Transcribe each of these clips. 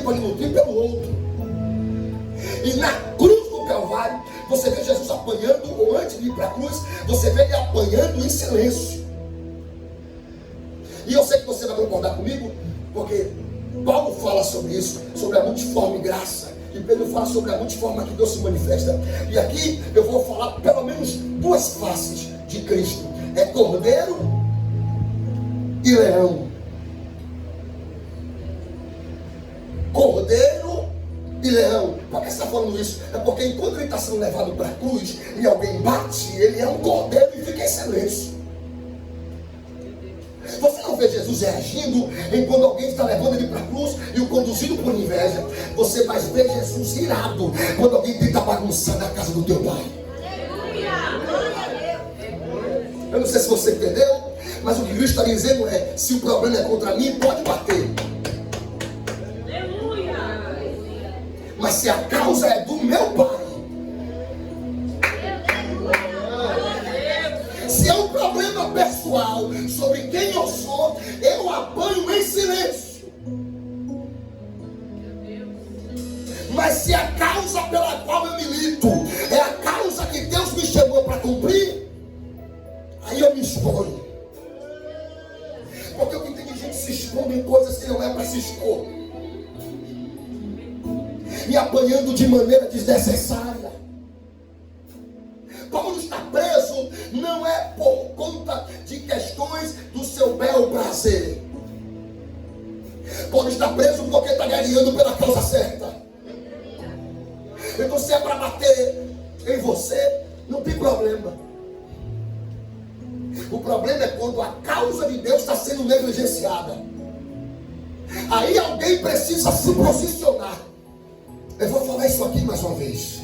pode nutrir pelo outro. E na cruz do Calvário, você vê Jesus apanhando, ou antes de ir para a cruz, você vê ele apanhando em silêncio. E eu sei que você vai concordar comigo, porque Paulo fala sobre isso, sobre a multiforme graça. E Pedro fala sobre a multiforme que Deus se manifesta. E aqui eu vou falar pelo menos duas faces de Cristo. É cordeiro e leão. Cordeiro e leão. Por que você está falando isso? É porque enquanto ele está sendo levado para a cruz e alguém bate, ele é um cordeiro e fica em silêncio. Você não vê Jesus reagindo enquanto alguém está levando ele para a cruz e o conduzindo por inveja. Você vai ver Jesus irado quando alguém tenta bagunçar na casa do teu pai. Eu não sei se você entendeu, mas o que Cristo está dizendo é: se o problema é contra mim, pode bater. Mas se a causa é do meu pai, se é um problema pessoal sobre quem eu sou, eu apanho em silêncio. Mas se a causa pela qual eu milito é a causa que Deus me chamou para cumprir, aí eu me exponho. Porque o que tem de gente se expondo em coisas que não é para se expor, e apanhando de maneira desnecessária. Paulo está preso não é por conta de questões do seu bel prazer. Paulo está preso porque está guerreando pela causa certa. Então, se é para bater em você, não tem problema. O problema é quando a causa de Deus está sendo negligenciada. Aí alguém precisa se posicionar. Eu vou falar isso aqui mais uma vez.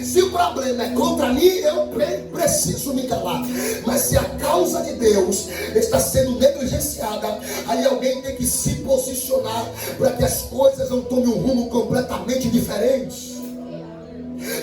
Se o problema é contra mim, eu preciso me calar. Mas se a causa de Deus está sendo negligenciada, aí alguém tem que se posicionar para que as coisas não tomem um rumo completamente diferente.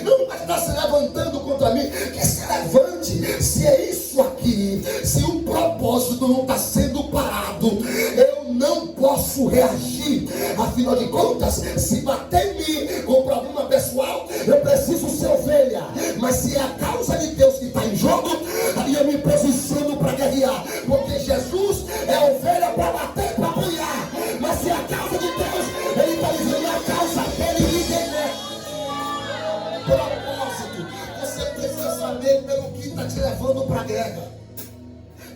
Não vai estar se levantando contra mim, que se levante. Se é isso aqui, se o propósito não está sendo parado, eu não posso reagir. Afinal de contas, se bater em mim com problema pessoal, eu preciso ser ovelha. Mas se é a causa de Deus que está em jogo, aí eu me posiciono para guerrear. Porque Jesus é ovelha para bater, para apanhar. Mas se é a causa de Deus, ele está dizendo a causa dele me interessa. Propósito, você precisa saber pelo que está te levando para a guerra.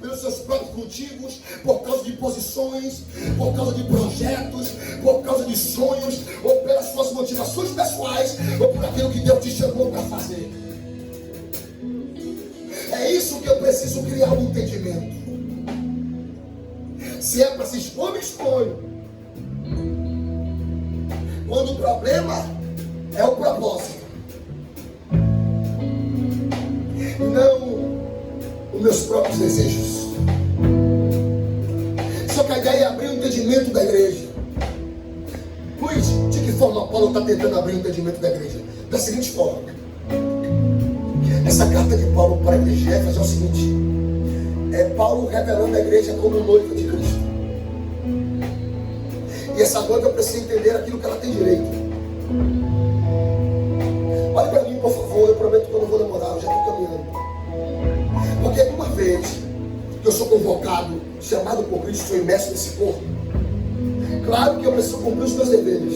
Pelos seus próprios motivos, por causa de posições, por causa de projetos, por causa de sonhos, ou pelas suas motivações pessoais, ou por aquilo que Deus te chamou para fazer. É isso que eu preciso criar um entendimento. Se é para se expor, me exponho. Quando o problema é o propósito, não os meus próprios desejos. Só que a ideia é abrir o entendimento da igreja. Luiz, de que forma Paulo está tentando abrir o entendimento da igreja? Da seguinte forma: essa carta de Paulo para a igreja é fazer o seguinte: é Paulo revelando a igreja como noiva de Cristo. E essa noiva precisa entender aquilo que ela tem direito. Olhe para mim, por favor, eu prometo que eu não vou demorar, eu já estou caminhando. Porque uma vez que eu sou convocado, chamado por Cristo, sou imerso nesse corpo, claro que eu preciso cumprir os meus deveres.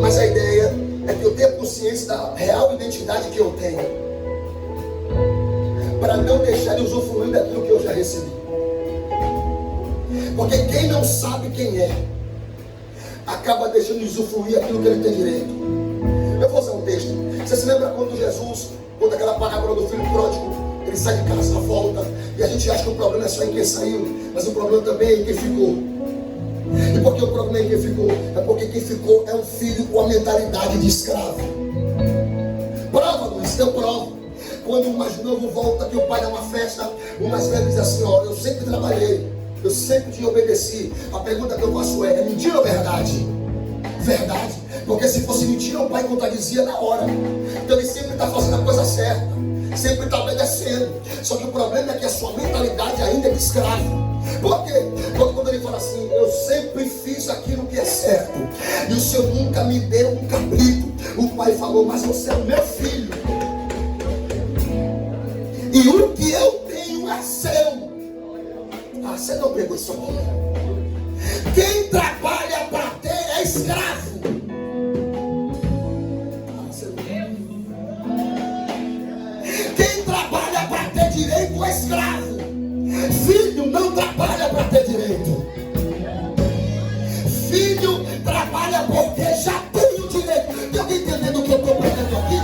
Mas a ideia é que eu tenha consciência da real identidade que eu tenho, para não deixar de usufruir daquilo que eu já recebi. Porque quem não sabe quem é, acaba deixando de usufruir aquilo que ele tem direito. Eu vou usar um texto. Você se lembra quando Jesus, quando aquela parábola do filho pródigo, ele sai de casa, volta, e a gente acha que o problema é só em quem saiu, mas o problema também é em quem ficou. E por que o problema é em quem ficou? É porque quem ficou é um filho com a mentalidade de escravo. Prova, Luiz, eu provo. Quando o mais novo volta, que o pai dá uma festa, o mais velho diz assim: ó, eu sempre trabalhei, eu sempre te obedeci. A pergunta que eu faço é mentira ou verdade? Verdade. Porque se fosse mentira, o pai contradizia na hora. Então ele sempre está fazendo a coisa certa, sempre está obedecendo. Só que o problema é que a sua mentalidade ainda é de escravo. Por quê? Porque quando ele fala assim: eu sempre fiz aquilo que é certo, e o Senhor nunca me deu um cabrito. O pai falou: mas você é o meu filho, e o que eu tenho é seu. Ah, você não pegou isso aqui. Quem trabalha para ter é escravo. Ah, você não... Quem trabalha para ter direito é escravo. Filho não trabalha para ter direito. Filho trabalha porque já tem o direito. Tem alguém entendendo o que eu estou pregando aqui?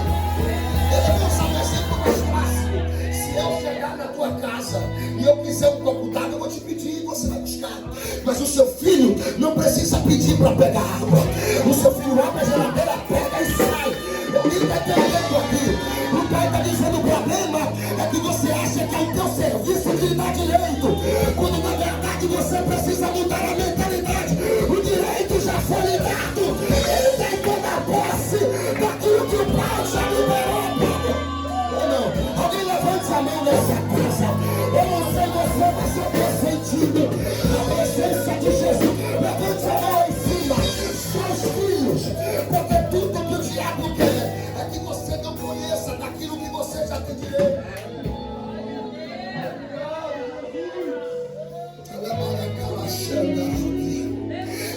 Eu vou usar um exemplo mais clássico. Se eu chegar na tua casa e eu quiser um copo d'água, eu vou te pedir e você vai buscar. Mas o seu filho não precisa pedir para pegar água. O seu filho abre a geladeira, pega e sai. Alguém está entendendo aqui? O pai está dizendo: o problema é que você acha que é o teu serviço que lhe dá direito, quando na verdade você precisa mudar a mentalidade. O direito já foi lhe dado. Ele tem toda a posse daquilo que o pai já liberou. Ou não? Alguém levante a mão nessa casa. Eu não sei você, mas eu estou sentindo a presença de Jesus. Levante a mão em cima. Seus filhos, porque tudo que o diabo quer é que você não conheça daquilo que você já tem direito.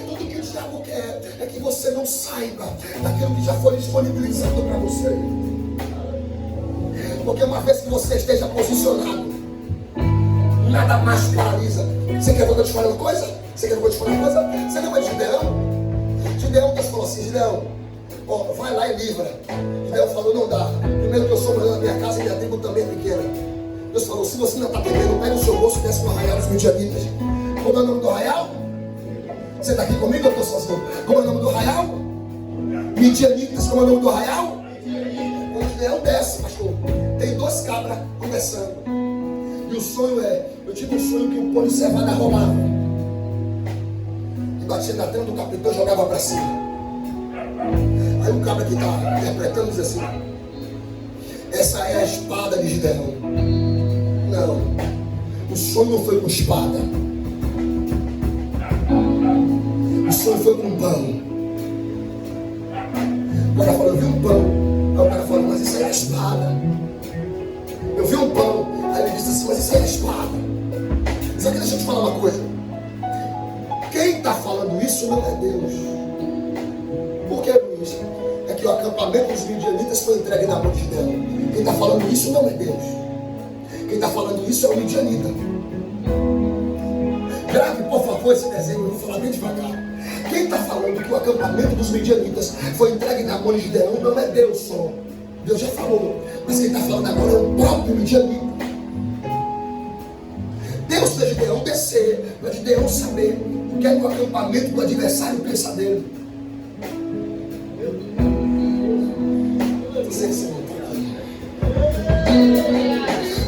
Tudo que o diabo quer é que você não saiba daquilo que já foi disponibilizado para você. Porque uma vez que você esteja posicionado, nada mais paralisa. Você quer que eu te fale uma coisa? Você quer que eu te fale uma coisa? Você lembra de Gideão? Gideão, Deus falou assim: Gideão, ó, vai lá e livra. Gideão falou: não dá. Primeiro que eu sou maior na minha casa e minha tribo também é pequena. Deus falou: se você não está temendo, pega o seu bolso e desce no arraial dos midianitas. Como é o nome do arraial? Você está aqui comigo ou eu estou sozinho? Como é o nome do arraial? Midianitas. Como é o nome do arraial? O Gideão desce, pastor. Tem 2 cabras conversando. E o sonho é: eu tive um sonho que um pão de cevada rolava e batia na tela do capitão e jogava para cima. Aí o cabra que está interpretando diz assim: essa é a espada de Gideão. Não, o sonho não foi com espada, o sonho foi com pão. O cara falou: eu vi um pão. Aí o cara falou: mas isso aí é a espada. Eu vi um pão. Aí ele disse assim: mas isso aí é a espada. Só que deixa eu te falar uma coisa. Quem está falando isso não é Deus. Por que, Luiz? É que o acampamento dos midianitas foi entregue na mão de Gideão. Quem está falando isso não é Deus. Quem está falando isso é o midianita. Grave, por favor, esse desenho. Eu vou falar bem devagar. Quem está falando que o acampamento dos midianitas foi entregue na mão de Gideão não é Deus só. Deus já falou. Mas quem está falando agora é o próprio midianita. Deus fez Gideão descer, para Gideão saber o que é que o acampamento do adversário pensa dele.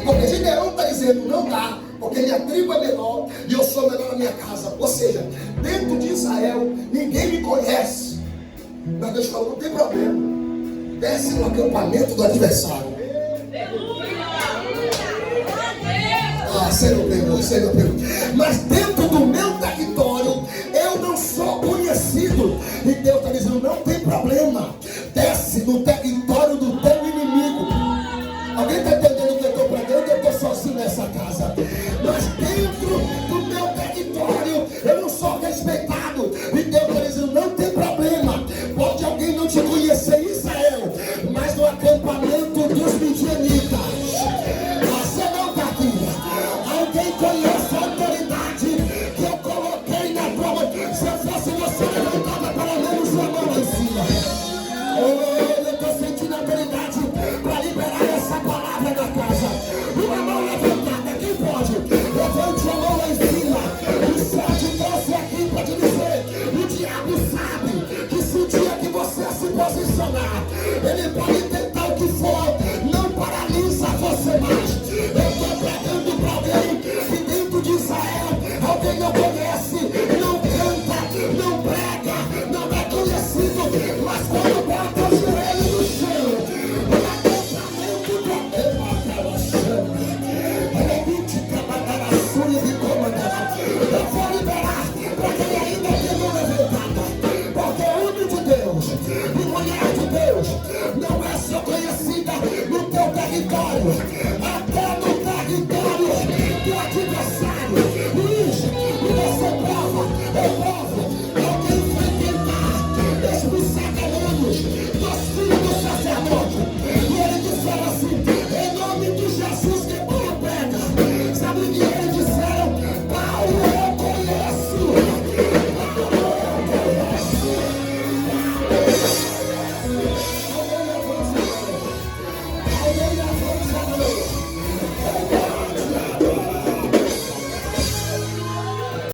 Porque Gideão está dizendo: não dá, porque minha tribo é menor e eu sou menor na minha casa. Ou seja, dentro de Israel ninguém me conhece. Mas Deus falou: não tem problema, desce no acampamento do adversário. Ah, você não pegou. Mas dentro do meu território eu não sou conhecido. E Deus